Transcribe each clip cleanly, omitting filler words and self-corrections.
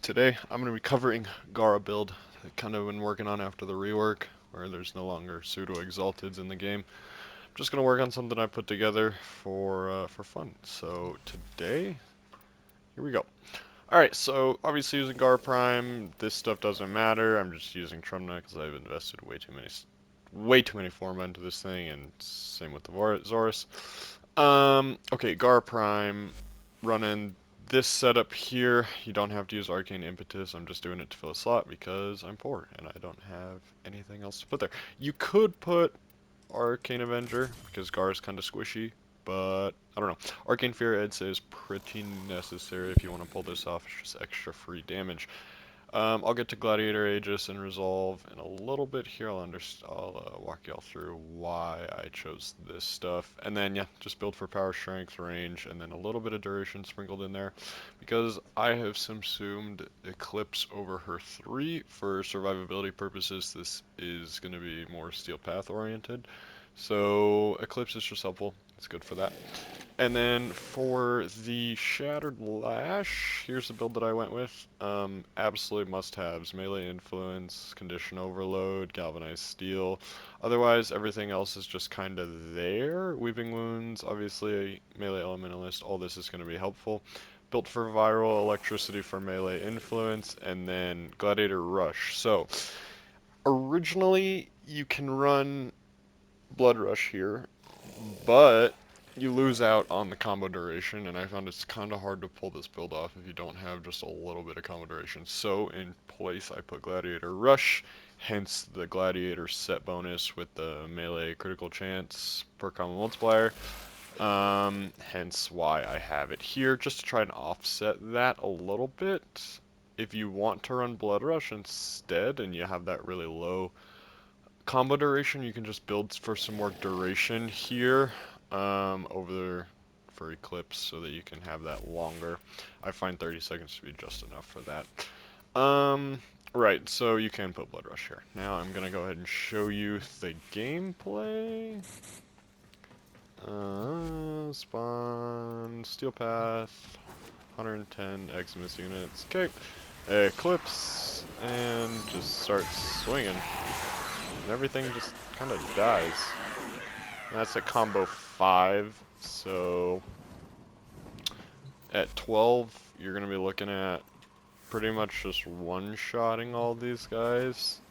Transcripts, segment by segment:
Today I'm going to be covering Gara build that kind of been working on after the rework, where there's no longer pseudo exalteds in the game. I'm just going to work on something I put together for fun. So today, here we go. Alright, so obviously using Gara Prime, this stuff doesn't matter. I'm just using Trumna because I've invested way too many Forma into this thing, and same with the Zorus. Okay, Gara Prime, running this setup here. You don't have to use Arcane Impetus. I'm just doing it to fill a slot because I'm poor and I don't have anything else to put there. You could put Arcane Avenger because Gar is kind of squishy, but I don't know. Arcane Fear I'd say is pretty necessary if you want to pull this off. It's just extra free damage. I'll get to Gladiator Aegis and Resolve in a little bit here. I'll walk y'all through why I chose this stuff. And then, yeah, just build for power, strength, range, and then a little bit of duration sprinkled in there. Because I have subsumed Eclipse over her 3 for survivability purposes. This is going to be more Steel Path oriented. So Eclipse is just helpful. It's good for that. And then for the Shattered Lash, here's the build that I went with. Absolute must-haves: Melee Influence, Condition Overload, Galvanized Steel. Otherwise, everything else is just kind of there. Weeping Wounds, obviously, Melee Elementalist, all this is going to be helpful. Built for Viral, Electricity for Melee Influence, and then Gladiator Rush. So, originally, you can run Blood Rush here, but you lose out on the combo duration, and I found it's kind of hard to pull this build off if you don't have just a little bit of combo duration. So in place I put Gladiator Rush, hence the Gladiator set bonus with the melee critical chance per combo multiplier. Hence why I have it here, just to try and offset that a little bit. If you want to run Blood Rush instead and you have that really low combo duration, you can just build for some more duration here over for Eclipse so that you can have that longer. I find 30 seconds to be just enough for that. Right, so you can put Blood Rush here. Now I'm going to go ahead and show you the gameplay. Spawn, Steel Path, 110 Eximus units. Okay, Eclipse, and just start swinging. And everything just kind of dies. And that's at combo 5, so at 12, you're going to be looking at pretty much just one-shotting all these guys.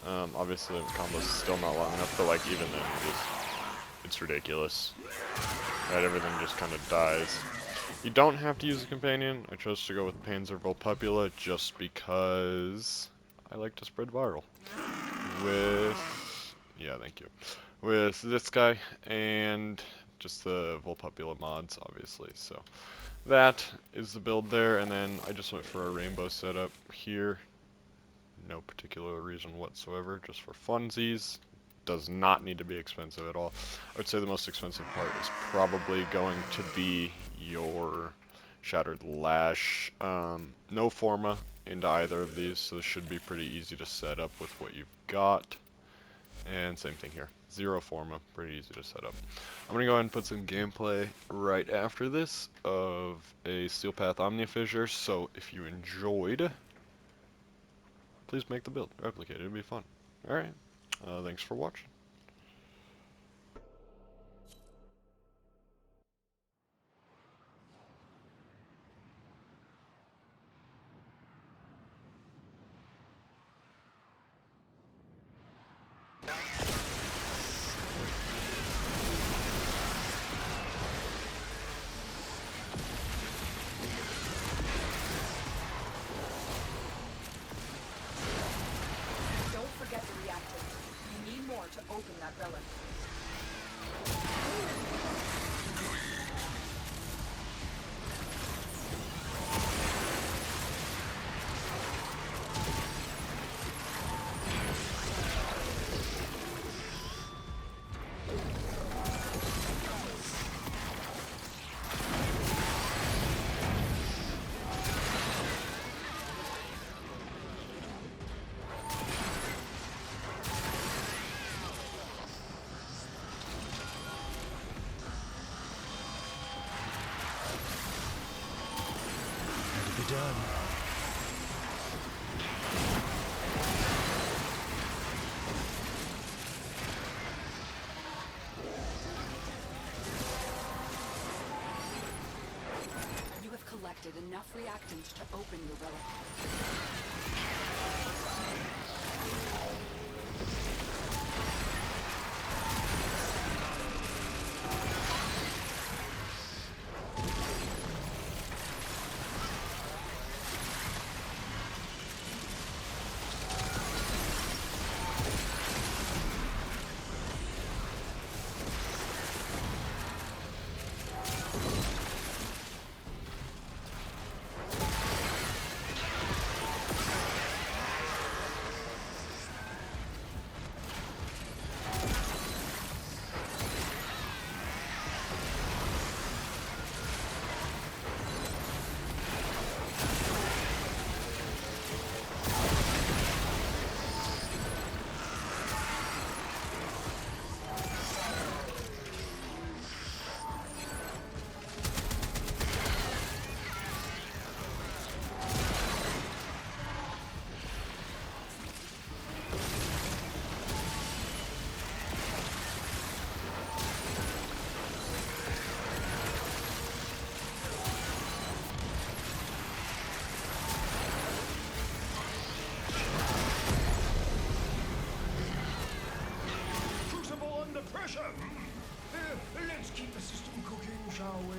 Obviously, the combo's still not long enough, but like even then, it's ridiculous. Right, everything just kind of dies. You don't have to use a companion. I chose to go with Panzer Volpupula just because I like to spread viral. Yeah, thank you. With this guy and just the Volpupula mods, obviously. So that is the build there, and then I just went for a rainbow setup here. No particular reason whatsoever, just for funsies. Does not need to be expensive at all. I would say the most expensive part is probably going to be your Shattered Lash. No Forma into either of these, so this should be pretty easy to set up with what you've got. And same thing here. Zero Forma, pretty easy to set up. I'm going to go ahead and put some gameplay right after this of a Steel Path Omnia Fissure, so if you enjoyed, please make the build, replicate it, it'd be fun. Alright, thanks for watching. Don't forget the reactor. You need more to enough reactant to open your relic. Pressure! Let's keep the system cooking, shall we?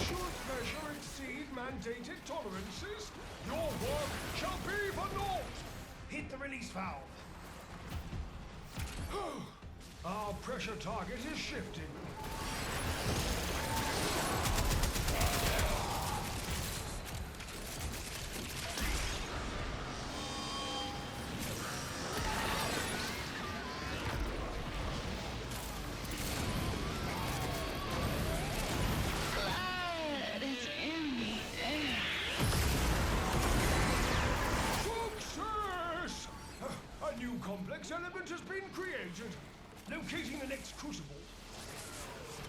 Should measure exceed mandated tolerances, your work shall be for naught! Hit the release valve. Our pressure target is shifting. Blood is in the air. Success! A new complex element has been created. Locating the next crucible.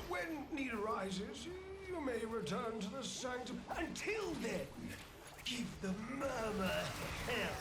When need arises, you may return to the sanctum. Until then, give the murmur hell.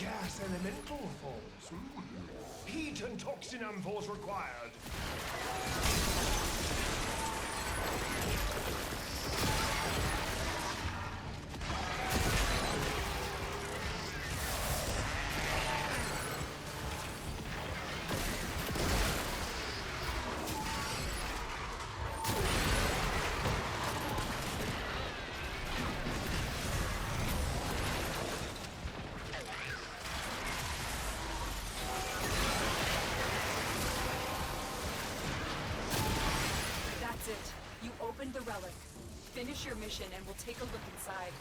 gas elemental force. Heat and toxin ampoules required. That's it. You opened the relic. Finish your mission and we'll take a look inside.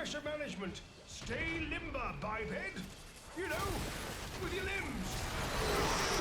pressure management. Stay limber, biped. You know, with your limbs.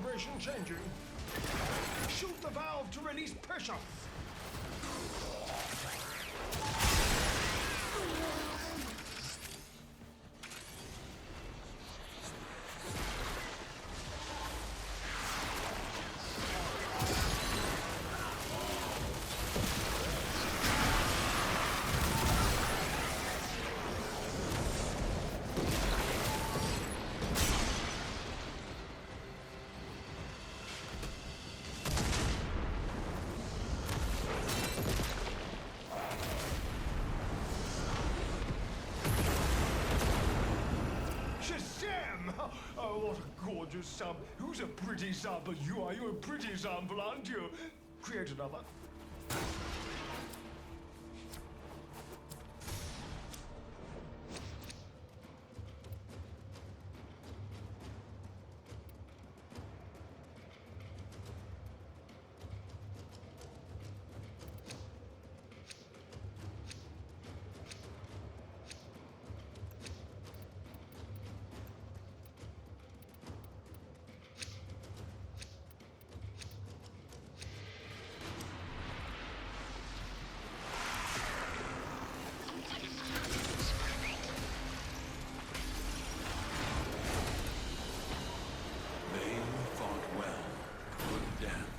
Vibration changing. Shoot the valve to release pressure. Shazam! Oh, what a gorgeous sub. Who's a pretty sub? But you are. You're a pretty sample, aren't you? Create another. They fought well. Good dance.